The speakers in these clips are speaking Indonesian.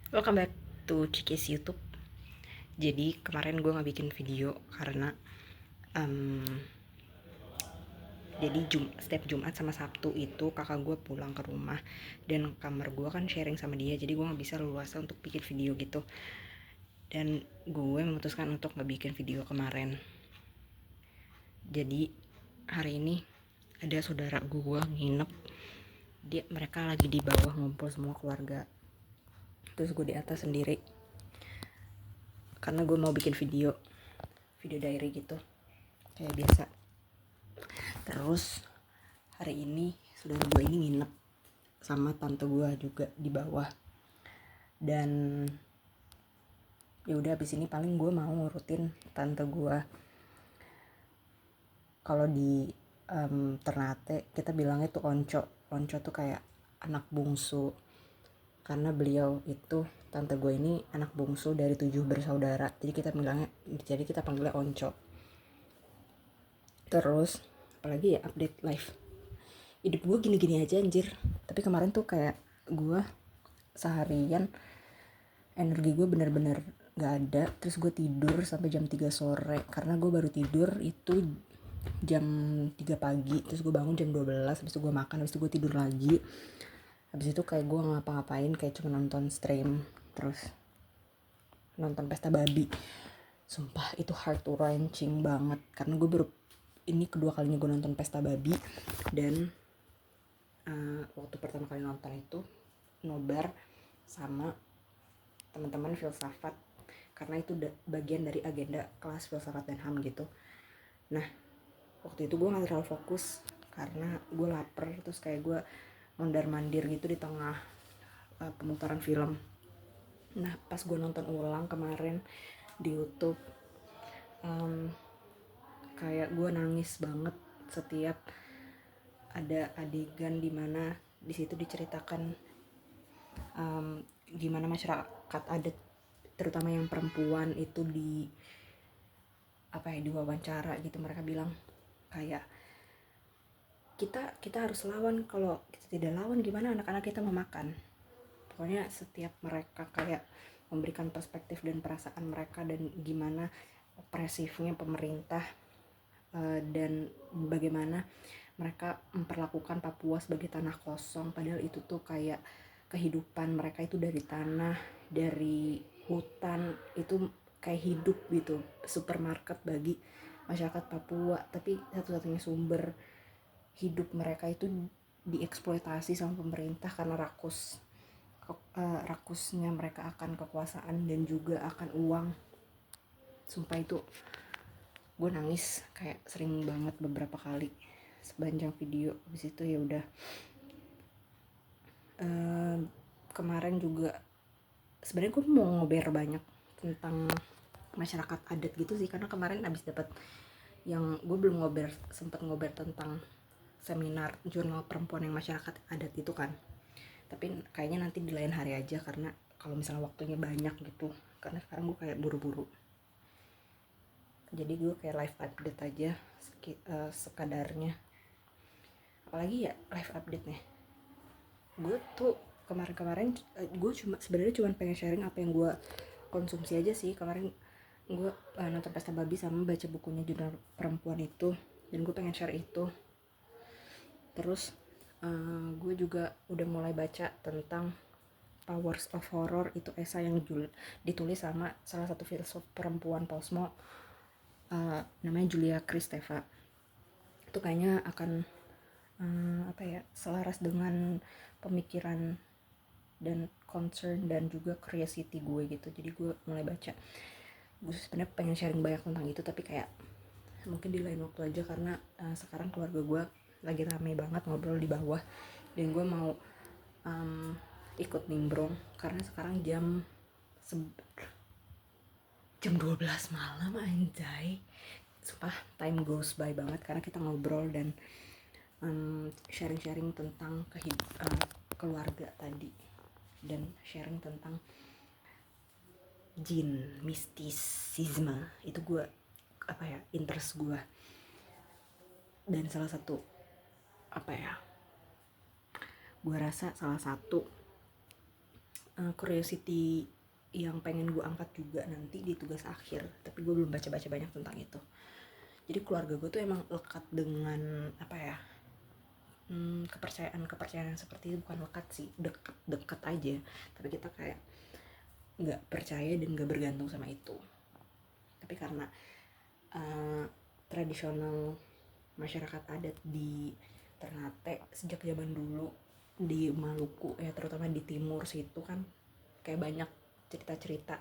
Welcome back to Cikis YouTube. Jadi kemarin gue nggak bikin video karena em, jadi setiap Jumat sama Sabtu itu kakak gue pulang ke rumah dan kamar gue kan sharing sama dia, jadi gue nggak bisa leluasa untuk bikin video gitu. Dan gue memutuskan untuk nggak bikin video kemarin. Jadi hari ini ada saudara gue nginep, mereka lagi di bawah ngumpul semua keluarga. Terus gue di atas sendiri karena gue mau bikin video diary gitu kayak biasa. Terus hari ini saudara gue ini nginep sama tante gue juga di bawah. Dan ya udah abis ini paling gue mau ngurutin tante gue. Kalau di Ternate kita bilangnya tuh onco. Onco tuh kayak anak bungsu. Karena beliau itu, tante gue ini anak bungsu dari 7 bersaudara. Jadi kita panggilnya onco. Terus apalagi ya, update live. Hidup gue gini-gini aja anjir. Tapi kemarin tuh kayak gue seharian energi gue bener-bener gak ada. Terus gue tidur sampai jam 3 sore karena gue baru tidur itu jam 3 pagi. Terus gue bangun jam 12, habis itu gue makan, habis itu gue tidur lagi. Habis itu kayak gue ngapa-ngapain, kayak cuma nonton stream, terus nonton pesta babi. Sumpah itu heart wrenching banget karena gue baru ini kedua kalinya gue nonton pesta babi. Dan waktu pertama kali nonton itu nobar sama teman-teman filsafat karena itu bagian dari agenda kelas filsafat dan HAM gitu. Nah waktu itu gue nggak terlalu fokus karena gue lapar, terus kayak gue mondar-mandir gitu di tengah pemutaran film. Nah pas gue nonton ulang kemarin di YouTube, kayak gue nangis banget setiap ada adegan dimana di situ diceritakan gimana masyarakat adat terutama yang perempuan itu diwawancara gitu. Mereka bilang kayak kita harus lawan, kalau kita tidak lawan gimana anak-anak kita mau makan. Pokoknya setiap mereka kayak memberikan perspektif dan perasaan mereka dan gimana opresifnya pemerintah, dan bagaimana mereka memperlakukan Papua sebagai tanah kosong, padahal itu tuh kayak kehidupan mereka itu dari tanah, dari hutan, itu kayak hidup gitu, supermarket bagi masyarakat Papua. Tapi satu-satunya sumber hidup mereka itu dieksploitasi sama pemerintah karena rakusnya mereka akan kekuasaan dan juga akan uang. Sumpah itu gue nangis kayak sering banget beberapa kali sepanjang video. Habis itu ya udah, kemarin juga sebenarnya gue mau ngober banyak tentang masyarakat adat gitu sih, karena kemarin abis dapat yang gue belum sempet ngober tentang seminar jurnal perempuan yang masyarakat adat itu kan. Tapi kayaknya nanti di lain hari aja karena kalau misalnya waktunya banyak gitu, karena sekarang gue kayak buru-buru. Jadi gue kayak live update aja sekadarnya. Apalagi ya live update nih, gue tuh kemarin gue sebenarnya cuma pengen sharing apa yang gue konsumsi aja sih. Kemarin gue nonton pesta babi sama baca bukunya jurnal perempuan itu, dan gue pengen share itu. Terus gue juga udah mulai baca tentang Powers of Horror, itu esai yang ditulis sama salah satu filsuf perempuan posmo, namanya Julia Kristeva. Itu kayaknya akan selaras dengan pemikiran dan concern dan juga curiosity gue gitu. Jadi gue mulai baca. Gue sebenarnya pengen sharing banyak tentang itu, tapi kayak mungkin di lain waktu aja karena sekarang keluarga gue lagi rame banget ngobrol di bawah, dan gue mau ikut nimbrung karena sekarang jam 12 malam anjay. Sumpah time goes by banget karena kita ngobrol dan sharing-sharing tentang keluarga tadi, dan sharing tentang jin, mistisisme. Itu gue interest gue. Dan salah satu gue rasa salah satu curiosity yang pengen gue angkat juga nanti di tugas akhir, tapi gue belum baca-baca banyak tentang itu. Jadi keluarga gue tuh emang lekat dengan apa ya, kepercayaan yang seperti itu. Bukan lekat sih, deket aja, tapi kita kayak nggak percaya dan nggak bergantung sama itu. Tapi karena tradisional masyarakat adat di Ternate sejak zaman dulu di Maluku ya, terutama di timur situ kan kayak banyak cerita-cerita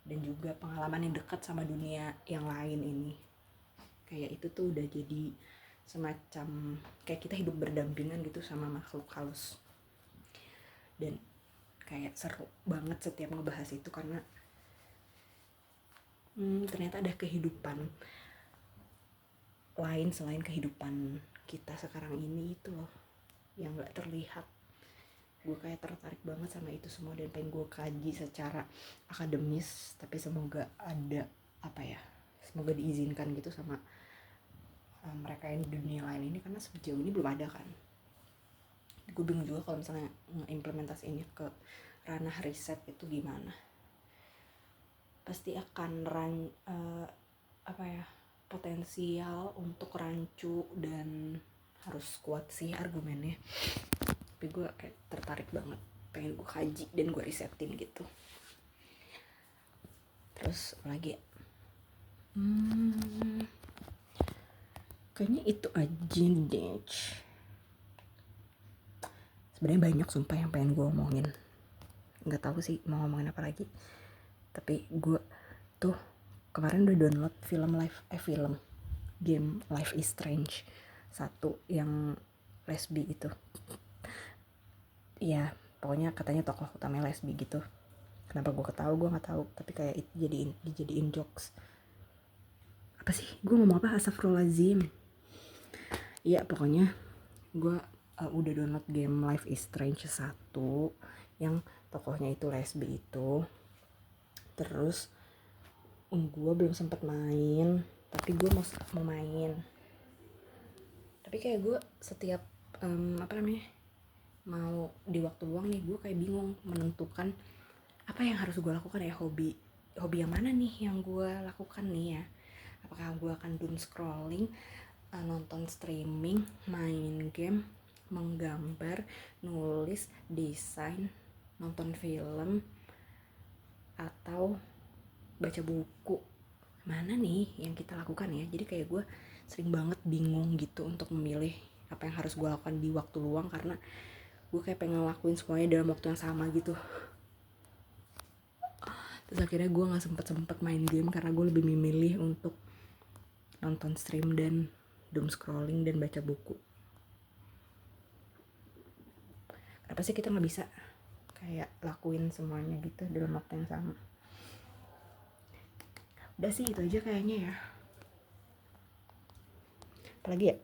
dan juga pengalaman yang dekat sama dunia yang lain ini. Kayak itu tuh udah jadi semacam kayak kita hidup berdampingan gitu sama makhluk halus. Dan kayak seru banget setiap ngebahas itu karena ternyata ada kehidupan lain selain kehidupan kita sekarang ini itu loh, yang gak terlihat. Gue kayak tertarik banget sama itu semua dan pengen gue kaji secara akademis, tapi semoga ada apa ya, semoga diizinkan gitu sama mereka yang di dunia lain ini, karena sejauh ini belum ada kan. Gue bingung juga kalau misalnya implementasinya ke ranah riset itu gimana. Pasti akan potensial untuk rancu dan harus kuat sih argumennya. Tapi gue kayak tertarik banget, pengen gue kaji dan gue risetin gitu. Terus lagi kayaknya itu aja deh. Sebenarnya banyak sumpah yang pengen gue omongin, nggak tahu sih mau ngomongin apa lagi. Tapi gue tuh kemarin udah download game Life is Strange 1 yang lesbi itu. Ya pokoknya katanya tokoh utamanya lesbi gitu. Kenapa gue ketawa gue nggak tahu, tapi kayak dijadiin jokes. Apa sih gue ngomong apa, astagfirullahaladzim. Ya pokoknya gue udah download game Life is Strange 1 yang tokohnya itu lesbi itu. Terus gue belum sempet main, tapi gue mau main. Tapi kayak gue setiap mau di waktu luang nih, gue kayak bingung menentukan apa yang harus gue lakukan ya. Hobi yang mana nih yang gue lakukan nih ya. Apakah gue akan doom scrolling, nonton streaming, main game, menggambar, nulis, desain, nonton film, atau baca buku. Mana nih yang kita lakukan ya. Jadi kayak gue sering banget bingung gitu untuk memilih apa yang harus gue lakukan di waktu luang, karena gue kayak pengen ngelakuin semuanya dalam waktu yang sama gitu. Terus akhirnya gue gak sempet main game karena gue lebih memilih untuk nonton stream dan doom scrolling dan baca buku. Kenapa sih kita gak bisa kayak lakuin semuanya gitu dalam waktu yang sama? Udah sih itu aja kayaknya ya. Apalagi ya?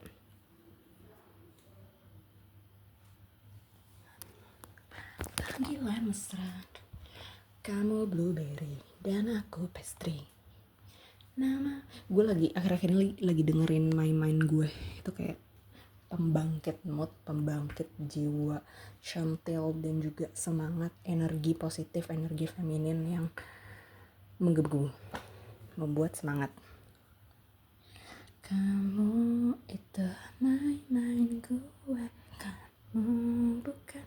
Gila mesra, kamu blueberry dan aku pastry. Nama gue akhir-akhir ini lagi dengerin main gue itu kayak pembangkit mood, pembangkit jiwa, chantel dan juga semangat, energi positif, energi feminin yang menggebu, membuat semangat. Kamu itu main gue, kamu bukan